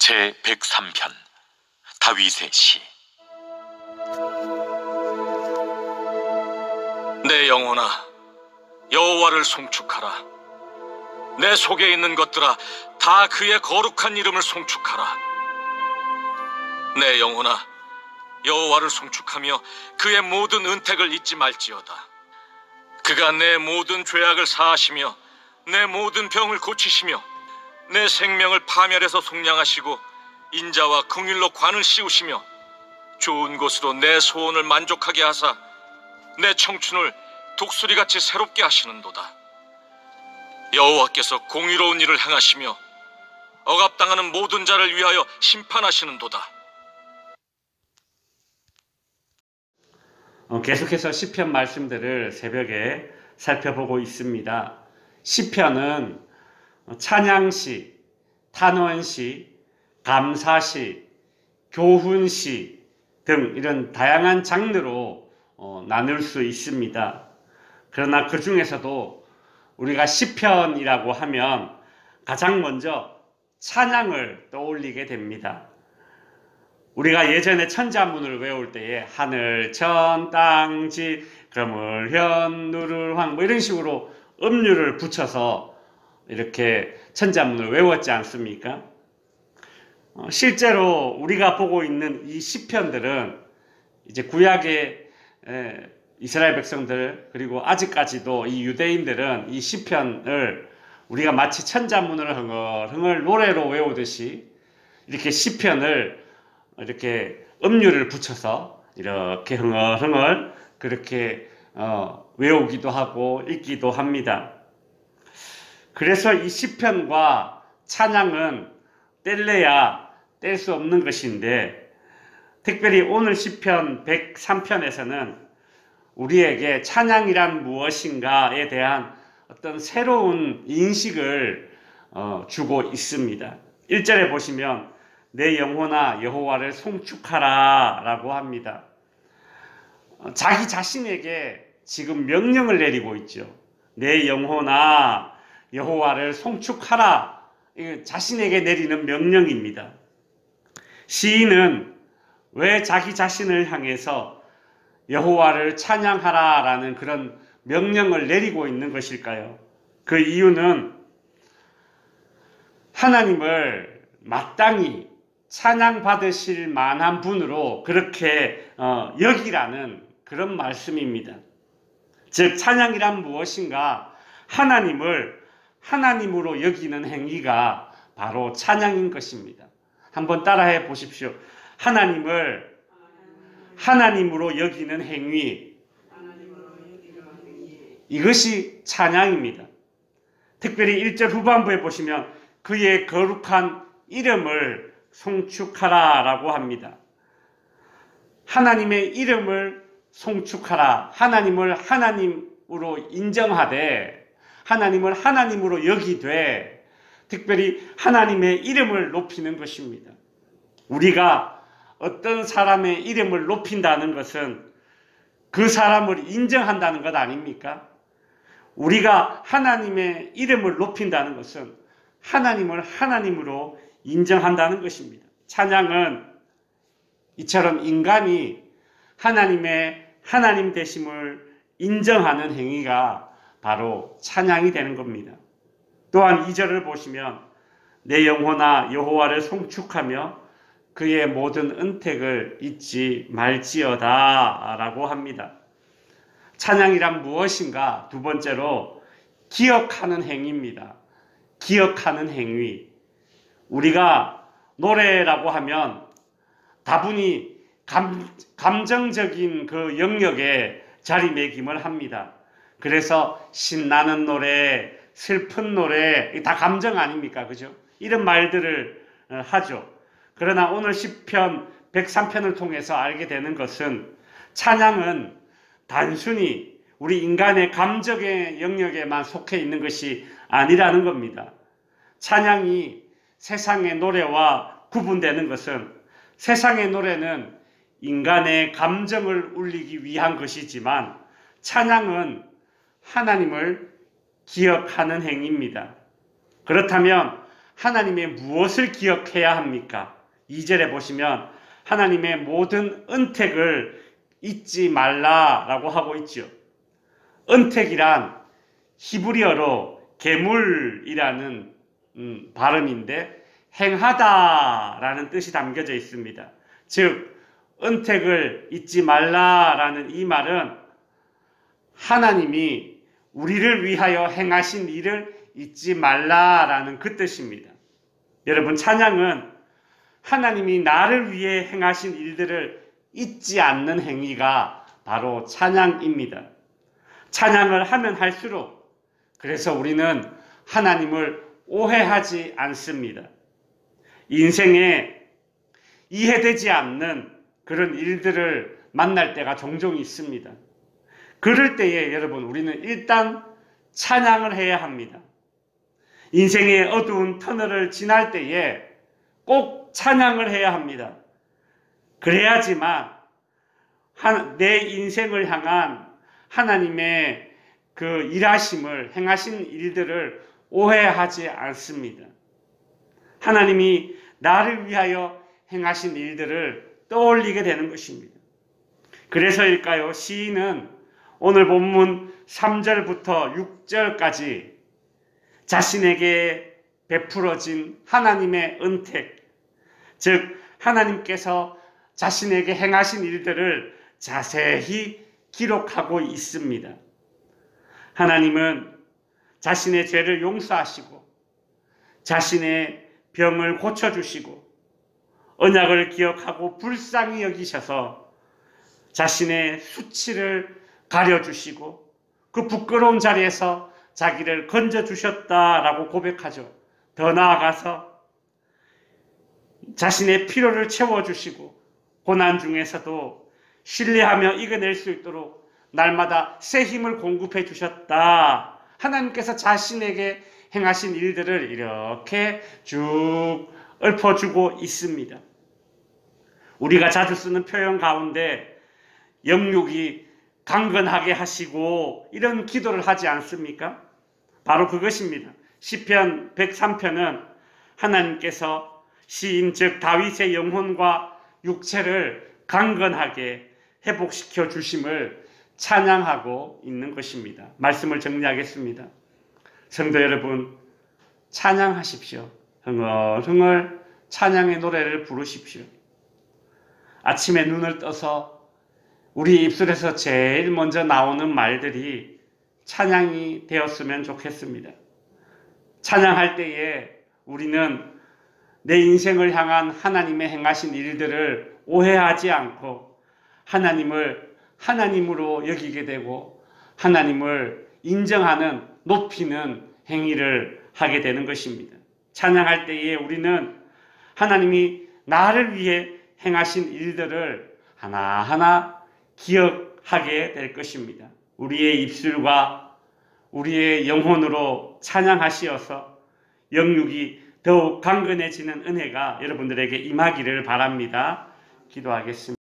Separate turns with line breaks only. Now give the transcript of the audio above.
제103편 다윗의 시.
내 영혼아, 여호와를 송축하라. 내 속에 있는 것들아, 다 그의 거룩한 이름을 송축하라. 내 영혼아, 여호와를 송축하며 그의 모든 은택을 잊지 말지어다. 그가 내 모든 죄악을 사하시며 내 모든 병을 고치시며 내 생명을 파멸해서 속량하시고 인자와 긍휼로 관을 씌우시며 좋은 곳으로 내 소원을 만족하게 하사 내 청춘을 독수리같이 새롭게 하시는도다. 여호와께서 공의로운 일을 행하시며 억압당하는 모든 자를 위하여 심판하시는도다.
계속해서 시편 말씀들을 새벽에 살펴보고 있습니다. 시편은 찬양시, 탄원시, 감사시, 교훈시 등 이런 다양한 장르로 나눌 수 있습니다. 그러나 그 중에서도 우리가 시편이라고 하면 가장 먼저 찬양을 떠올리게 됩니다. 우리가 예전에 천자문을 외울 때에 하늘, 천, 땅, 지, 그물, 현, 누를, 황 뭐 이런 식으로 음률을 붙여서 이렇게 천자문을 외웠지 않습니까? 실제로 우리가 보고 있는 이 시편들은 이제 구약의 이스라엘 백성들 그리고 아직까지도 이 유대인들은 이 시편을 우리가 마치 천자문을 흥얼흥얼 노래로 외우듯이 이렇게 시편을 이렇게 음률을 붙여서 이렇게 흥얼흥얼 그렇게 외우기도 하고 읽기도 합니다. 그래서 이 시편과 찬양은 뗄래야 뗄 수 없는 것인데, 특별히 오늘 시편 103편에서는 우리에게 찬양이란 무엇인가에 대한 어떤 새로운 인식을 주고 있습니다. 1절에 보시면 내 영혼아 여호와를 송축하라 라고 합니다. 자기 자신에게 지금 명령을 내리고 있죠. 내 영혼아 여호와를 송축하라. 자신에게 내리는 명령입니다. 시인은 왜 자기 자신을 향해서 여호와를 찬양하라 라는 그런 명령을 내리고 있는 것일까요? 그 이유는 하나님을 마땅히 찬양받으실 만한 분으로 그렇게 여기라는 그런 말씀입니다. 즉 찬양이란 무엇인가? 하나님을 하나님으로 여기는 행위가 바로 찬양인 것입니다. 한번 따라해 보십시오. 하나님을 하나님으로 여기는 행위, 이것이 찬양입니다. 특별히 1절 후반부에 보시면 그의 거룩한 이름을 송축하라 라고 합니다. 하나님의 이름을 송축하라, 하나님을 하나님으로 인정하되 하나님을 하나님으로 여기되 특별히 하나님의 이름을 높이는 것입니다. 우리가 어떤 사람의 이름을 높인다는 것은 그 사람을 인정한다는 것 아닙니까? 우리가 하나님의 이름을 높인다는 것은 하나님을 하나님으로 인정한다는 것입니다. 찬양은 이처럼 인간이 하나님의 하나님 되심을 인정하는 행위가 바로 찬양이 되는 겁니다. 또한 2절을 보시면 내 영혼아 여호와를 송축하며 그의 모든 은택을 잊지 말지어다 라고 합니다. 찬양이란 무엇인가? 두 번째로 기억하는 행위입니다. 기억하는 행위. 우리가 노래라고 하면 다분히 감정적인 그 영역에 자리매김을 합니다. 그래서 신나는 노래, 슬픈 노래, 다 감정 아닙니까? 그죠? 이런 말들을 하죠. 그러나 오늘 시편 103편을 통해서 알게 되는 것은 찬양은 단순히 우리 인간의 감정의 영역에만 속해 있는 것이 아니라는 겁니다. 찬양이 세상의 노래와 구분되는 것은 세상의 노래는 인간의 감정을 울리기 위한 것이지만 찬양은 하나님을 기억하는 행위입니다. 그렇다면 하나님의 무엇을 기억해야 합니까? 2절에 보시면 하나님의 모든 은택을 잊지 말라라고 하고 있죠. 은택이란 히브리어로 계물이라는 발음인데 행하다라는 뜻이 담겨져 있습니다. 즉 은택을 잊지 말라라는 이 말은 하나님이 우리를 위하여 행하신 일을 잊지 말라라는 그 뜻입니다. 여러분, 찬양은 하나님이 나를 위해 행하신 일들을 잊지 않는 행위가 바로 찬양입니다. 찬양을 하면 할수록 그래서 우리는 하나님을 오해하지 않습니다. 인생에 이해되지 않는 그런 일들을 만날 때가 종종 있습니다. 그럴 때에 여러분, 우리는 일단 찬양을 해야 합니다. 인생의 어두운 터널을 지날 때에 꼭 찬양을 해야 합니다. 그래야지만 내 인생을 향한 하나님의 그 일하심을, 행하신 일들을 오해하지 않습니다. 하나님이 나를 위하여 행하신 일들을 떠올리게 되는 것입니다. 그래서일까요? 시인은 오늘 본문 3절부터 6절까지 자신에게 베풀어진 하나님의 은택, 즉 하나님께서 자신에게 행하신 일들을 자세히 기록하고 있습니다. 하나님은 자신의 죄를 용서하시고 자신의 병을 고쳐주시고 언약을 기억하고 불쌍히 여기셔서 자신의 수치를 가려주시고 그 부끄러운 자리에서 자기를 건져주셨다라고 고백하죠. 더 나아가서 자신의 필요를 채워주시고 고난 중에서도 신뢰하며 이겨낼 수 있도록 날마다 새 힘을 공급해 주셨다. 하나님께서 자신에게 행하신 일들을 이렇게 쭉 읊어주고 있습니다. 우리가 자주 쓰는 표현 가운데 영육이 강건하게 하시고 이런 기도를 하지 않습니까? 바로 그것입니다. 시편 103편은 하나님께서 시인 즉 다윗의 영혼과 육체를 강건하게 회복시켜 주심을 찬양하고 있는 것입니다. 말씀을 정리하겠습니다. 성도 여러분, 찬양하십시오. 흥얼흥얼 찬양의 노래를 부르십시오. 아침에 눈을 떠서 우리 입술에서 제일 먼저 나오는 말들이 찬양이 되었으면 좋겠습니다. 찬양할 때에 우리는 내 인생을 향한 하나님의 행하신 일들을 오해하지 않고 하나님을 하나님으로 여기게 되고 하나님을 인정하는, 높이는 행위를 하게 되는 것입니다. 찬양할 때에 우리는 하나님이 나를 위해 행하신 일들을 하나하나 기억하게 될 것입니다. 우리의 입술과 우리의 영혼으로 찬양하시어서 영육이 더욱 강건해지는 은혜가 여러분들에게 임하기를 바랍니다. 기도하겠습니다.